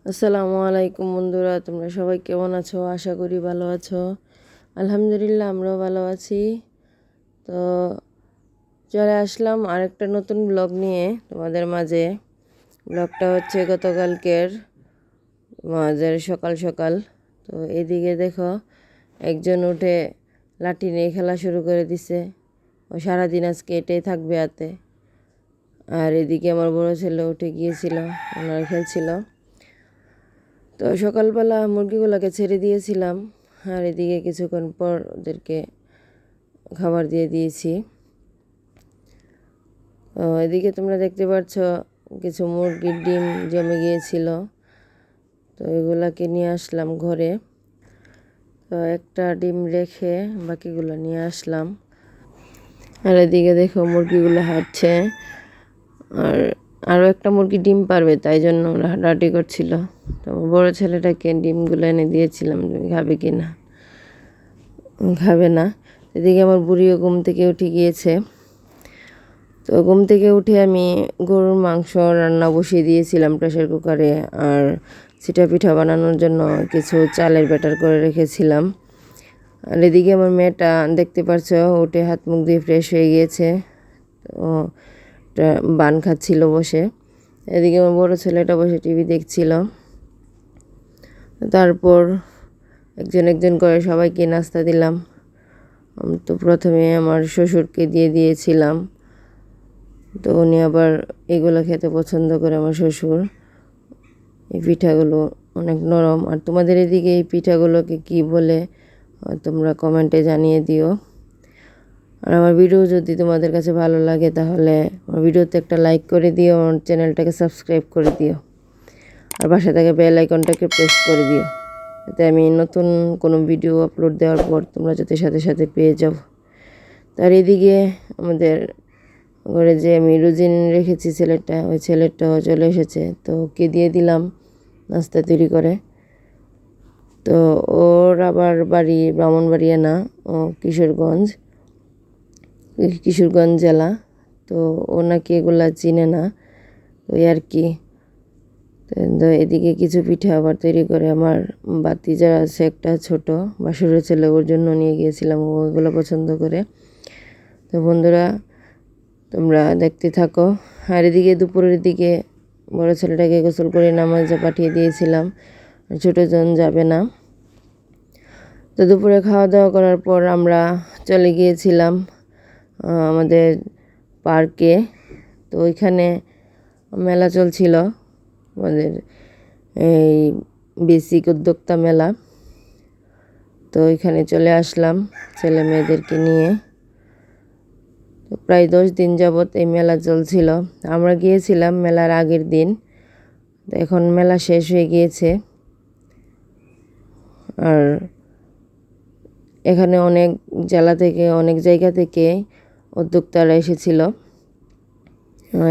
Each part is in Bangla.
আসসালামু আলাইকুম বন্ধুরা, তোমরা সবাই কেমন আছো? আশা করি ভালো আছো। আলহামদুলিল্লাহ, আমরাও ভালো আছি। তো চলে আসলাম আরেকটা নতুন ব্লগ নিয়ে তোমাদের মাঝে। ব্লগটা হচ্ছে গতকালকের মাঝের সকাল সকাল। তো এদিকে দেখো, একজন উঠে লাঠি নিয়ে খেলা শুরু করে দিছে। ও সারাদিন আজকে এটাই থাকবে হাতে। আর এদিকে আমার বড় ছেলে উঠে গিয়েছিল, ওনারা খেলছিল। তো সকালবেলা মুরগিগুলোকে ছেড়ে দিয়েছিলাম, আর এদিকে কিছুক্ষণ পর ওদেরকে খাবার দিয়ে দিয়েছি। এদিকে তোমরা দেখতে পাচ্ছ কিছু মুরগির ডিম জমে গিয়েছিল, তো এগুলাকে নিয়ে আসলাম ঘরে। তো একটা ডিম রেখে বাকিগুলো নিয়ে আসলাম। আর এদিকে দেখো মুরগিগুলো হাঁটছে, আর আরও একটা মুরগি ডিম পারবে, তাই জন্য ওরা হাঁটাহাঁটি করছিল। তো বড়ো ছেলেটাকে ডিমগুলো এনে দিয়েছিলাম, তুমি খাবে কি না। খাবে না। এদিকে আমার বুড়িও ঘুম থেকে উঠে গিয়েছে। তো ঘুম থেকে উঠে আমি গরুর মাংস রান্না বসিয়ে দিয়েছিলাম প্রেসার কুকারে, আর চিটা পিঠা বানানোর জন্য কিছু চালের ব্যাটার করে রেখেছিলাম। আর এদিকে আমার মেয়েটা দেখতে পাচ্ছ উঠে হাত মুখ দিয়ে ফ্রেশ হয়ে গিয়েছে, তো বান খাচ্ছিল বসে। এদিকে আমার বড়ো ছেলেটা বসে টিভি দেখছিল। তারপর একজন একজন করে সবাইকে নাস্তা দিলাম। তো প্রথমে আমার শ্বশুরকে দিয়ে দিয়েছিলাম, তো উনি আবার এগুলো খেতে পছন্দ করে আমার শ্বশুর। এই পিঠাগুলো অনেক নরম। আর তোমাদের এদিকে এই পিঠাগুলোকে কি বলে তোমরা কমেন্টে জানিয়ে দিও। আর আমার ভিডিও যদি তোমাদের কাছে ভালো লাগে তাহলে আমার ভিডিওতে একটা লাইক করে দিও, আমার চ্যানেলটাকে সাবস্ক্রাইব করে দিও, আর পাশে থেকে বেল আইকনটাকে প্রেস করে দিও, যাতে আমি নতুন কোনো ভিডিও আপলোড দেওয়ার পর তোমরা যাতে সাথে সাথে পেয়ে যাও। তার এদিকে আমাদের ঘরে যে আমি রুজিন রেখেছি ছেলেটা, ওই ছেলেটাও চলে এসেছে, তো ওকে দিয়ে দিলাম নাস্তা তৈরি করে। তো ওর আবার বাড়ি ব্রাহ্মণবাড়িয়া না, ও কিশোরগঞ্জ জেলা। তো ও নাকি এগুলা চিনে না, ওই আর কি। তো এদিকে কিছু পিঠা আবার তৈরি করে আমার ভাতিজা আছে একটা ছোট বাসুরের ছেলে, ওর জন্য নিয়ে গিয়েছিলাম, ও ওইগুলো পছন্দ করে। তো বন্ধুরা তোমরা দেখতে থাকো। আর এদিকে দুপুরের দিকে বড় ছেলেটাকে গোসল করে নামাজে পাঠিয়ে দিয়েছিলাম, ছোটোজন যাবে না। তো দুপুরে খাওয়া দাওয়া করার পর আমরা চলে গিয়েছিলাম আমাদের পার্কে। তো ওইখানে মেলা চলছিল, আমাদের এই বেসিক উদ্যোক্তা মেলা। তো ওইখানে চলে আসলাম ছেলে মেয়েদেরকে নিয়ে। তো প্রায় 10 দিন যাবৎ এই মেলা চলছিল। আমরা গিয়েছিলাম মেলার আগের দিন, তো এখন মেলা শেষ হয়ে গিয়েছে। আর এখানে অনেক জেলা থেকে, অনেক জায়গা থেকে উদ্যোক্তারা এসেছিল।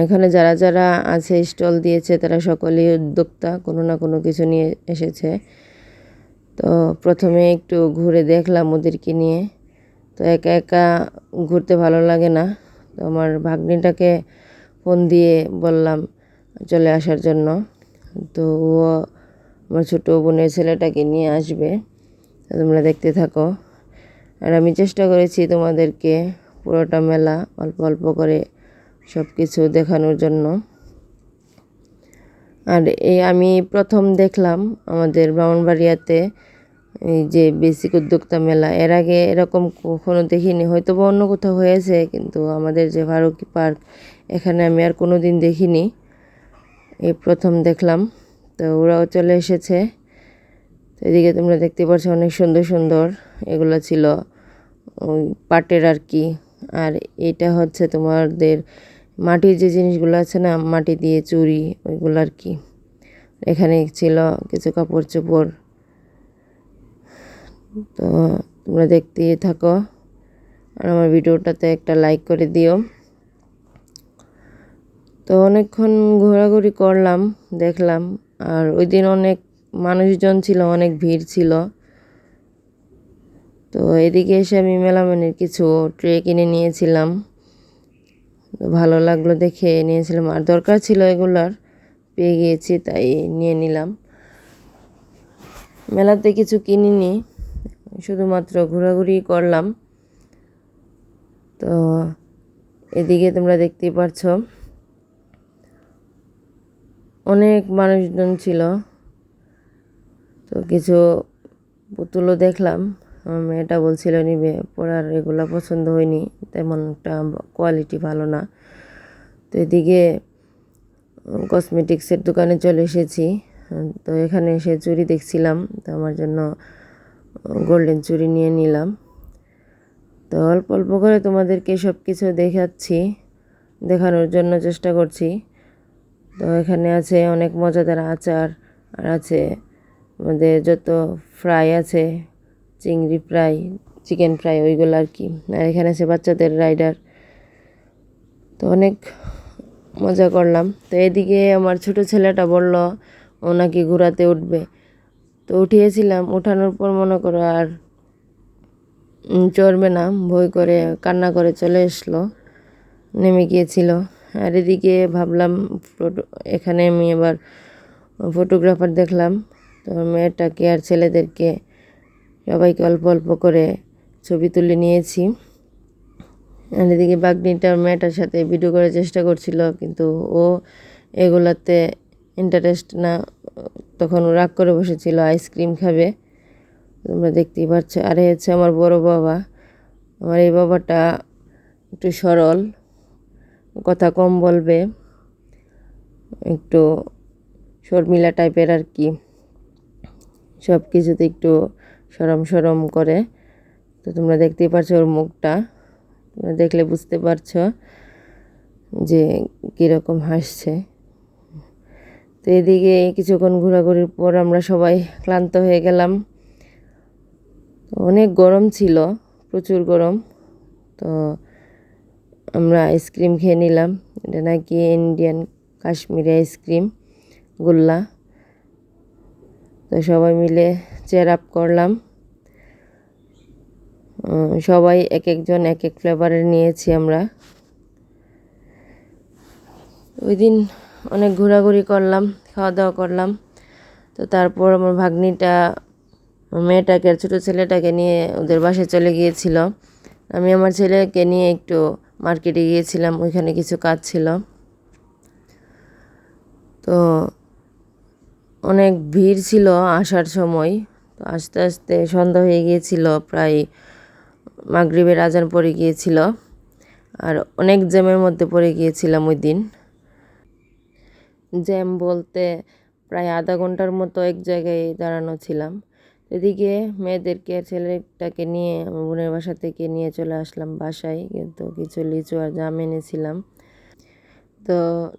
এখানে যারা যারা আছে স্টল দিয়েছে তারা সকলেই উদ্যোক্তা, কোনো না কোনো কিছু নিয়ে এসেছে। তো প্রথমে একটু ঘুরে দেখলাম ওদেরকে নিয়ে। তো একা একা ঘুরতে ভালো লাগে না, তো আমার ভাগ্নিটাকে ফোন দিয়ে বললাম চলে আসার জন্য। তো ও আমার ছোটো বোনের ছেলেটাকে নিয়ে আসবে, তোমরা দেখতে থাকো। আর আমি চেষ্টা করেছি তোমাদেরকে পুরোটা মেলা অল্প অল্প করে সব কিছু দেখানোর জন্য। আর আমি প্রথম দেখলাম আমাদের ব্রাহ্মণবাড়িয়াতে এই যে বেসিক উদ্যোক্তা মেলা, এর আগে এরকম কখনো দেখিনি, হয়তো বা অন্য কোথাও হয়েছে, কিন্তু আমাদের যে ফারুকি পার্ক এখানে আমি আর কোনো দিন দেখিনি, এই প্রথম দেখলাম। তো ওরাও চলে এসেছে। তো এদিকে তোমরা দেখতে পাচ্ছ অনেক সুন্দর সুন্দর এগুলো ছিল ওই পাটের আর কি। আর এটা হচ্ছে তোমাদের মাটির যে জিনিসগুলো আছে না, মাটি দিয়ে চুড়ি, ওইগুলো আর কি। এখানে ছিল কিছু কাপড় চোপড়। তো তোমরা দেখতেই থাকো, আর আমার ভিডিওটাতে একটা লাইক করে দিও। তো অনেকক্ষণ ঘোরাঘুরি করলাম, দেখলাম। আর ওই দিন অনেক মানুষজন ছিল, অনেক ভিড় ছিল। তো এদিকে এসে আমি মেলামানের কিছু ট্রে কিনে নিয়েছিলাম, ভালো লাগলো দেখে নিয়েছিলাম, আর দরকার ছিল এগুলার, পেয়ে গিয়েছি তাই নিয়ে নিলাম। মেলাতে কিছু কিনিনি, শুধুমাত্র ঘোরাঘুরি করলাম। তো এদিকে তোমরা দেখতেই পারছো অনেক মানুষজন ছিল। তো কিছু পুতুলও দেখলাম, আমার মেয়েটা বলছিল নিবে, পরার এগুলা পছন্দ হয়নি, তেমন একটা কোয়ালিটি ভালো না। তো এদিকে কসমেটিক্সের দোকানে চলে এসেছি। তো এখানে এসে চুড়ি দেখছিলাম, তো আমার জন্য গোল্ডেন চুড়ি নিয়ে নিলাম। তো অল্প অল্প করে তোমাদেরকে সব কিছু দেখানোর জন্য চেষ্টা করছি। তো এখানে আছে অনেক মজাদার আচার, আর আছে আমাদের যত ফ্রাই আছে, চিংড়ি ফ্রাই, চিকেন ফ্রাই, ওইগুলো আর কি। আর এখানে আছে বাচ্চাদের রাইডার। তো অনেক মজা করলাম। তো এদিকে আমার ছোট ছেলেটা বলল ও নাকি ঘোরাতে উঠবে। তো উঠিয়েছিলাম, উঠানোর পর মনে করো আর চড়বে না, ভয় করে কান্না করে চলে আসলো, নেমে গিয়েছিল। আর এদিকে ভাবলাম এখানে আমি এবার ফটোগ্রাফার দেখলাম। তো মেয়েটাকে আর ছেলেদেরকে সবাইকে অল্প অল্প করে ছবি তুলে নিয়েছি। আর এদিকে বাগনিটার মেয়েটার সাথে ভিডিও করার চেষ্টা করছিল, কিন্তু ও এগুলাতে ইন্টারেস্ট না, তখন রাগ করে বসেছিল, আইসক্রিম খাবে। তোমরা দেখতেই পাচ্ছ। আর হচ্ছে আমার বড় বাবা। আমার এই বাবাটা একটু সরল, কথা কম বলবে, একটু শর্মিলা টাইপের আর কি, সব কিছুতে একটু সরম সরম করে। তো তোমরা দেখতেই পারছো ওর মুখটা, তোমরা দেখলে বুঝতে পারছো যে কীরকম হাসছে। তো এদিকে কিছুক্ষণ ঘোরাঘুরির পর আমরা সবাই ক্লান্ত হয়ে গেলাম। অনেক গরম ছিল, প্রচুর গরম। তো আমরা আইসক্রিম খেয়ে নিলাম, এটা নাকি ইন্ডিয়ান কাশ্মীরি আইসক্রিম, গোল্লা। তো সবাই মিলে চেয়ার আপ করলাম, সবাই এক একজন এক এক ফ্লেভারের নিয়েছি আমরা। ওই দিন অনেক ঘোরাঘুরি করলাম, খাওয়া দাওয়া করলাম। তো তারপর আমার ভাগ্নিটা মেয়েটাকে আর ছোটো ছেলেটাকে নিয়ে ওদের বাসায় চলে গিয়েছিল। আমি আমার ছেলেকে নিয়ে একটু মার্কেটে গিয়েছিলাম, ওইখানে কিছু কাজ ছিল। তো অনেক ভিড় ছিল আসার সময়। তো আস্তে আস্তে সন্ধ্যা হয়ে গিয়েছিল, প্রায় মাগরিবের আজান পড়ে গিয়েছিল। আর অনেক জ্যামের মধ্যে পড়ে গিয়েছিলাম ওই দিন। জ্যাম বলতে প্রায় আধা ঘন্টার মতো এক জায়গায় দাঁড়ানো ছিলাম। এদিকে মেয়েদেরকে ছেলেটাকে নিয়ে আমার বোনের বাসা থেকে নিয়ে চলে আসলাম বাসায়, কিন্তু কিছু লিচু আর জাম এনেছিলাম। তো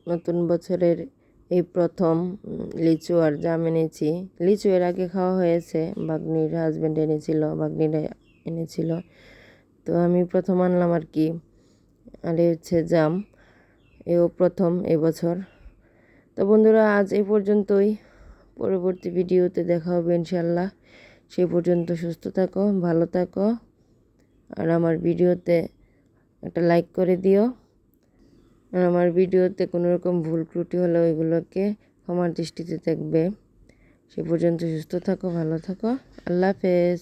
নতুন বছরের এই প্রথম লিচু আর জাম এনেছি। লিচু এর আগে খাওয়া হয়েছে, ভাগ্নির হাজব্যান্ড এনেছিল, ভাগ্নিরা এনেছিল। তো আমি প্রথম আনলাম আর কি। আর হচ্ছে জাম, এও প্রথম এবছর। তো বন্ধুরা, আজ এই পর্যন্তই। পরবর্তী ভিডিওতে দেখা হবে ইনশাল্লাহ। সেই পর্যন্ত সুস্থ থাকো, ভালো থাকো, আর আমার ভিডিওতে একটা লাইক করে দিও। আর আমার ভিডিওতে কোনো রকম ভুল ত্রুটি হলে ওইগুলোকে ক্ষমার দৃষ্টিতে দেখবে। সে পর্যন্ত সুস্থ থাকো, ভালো থাকো, আল্লাহ হাফেজ।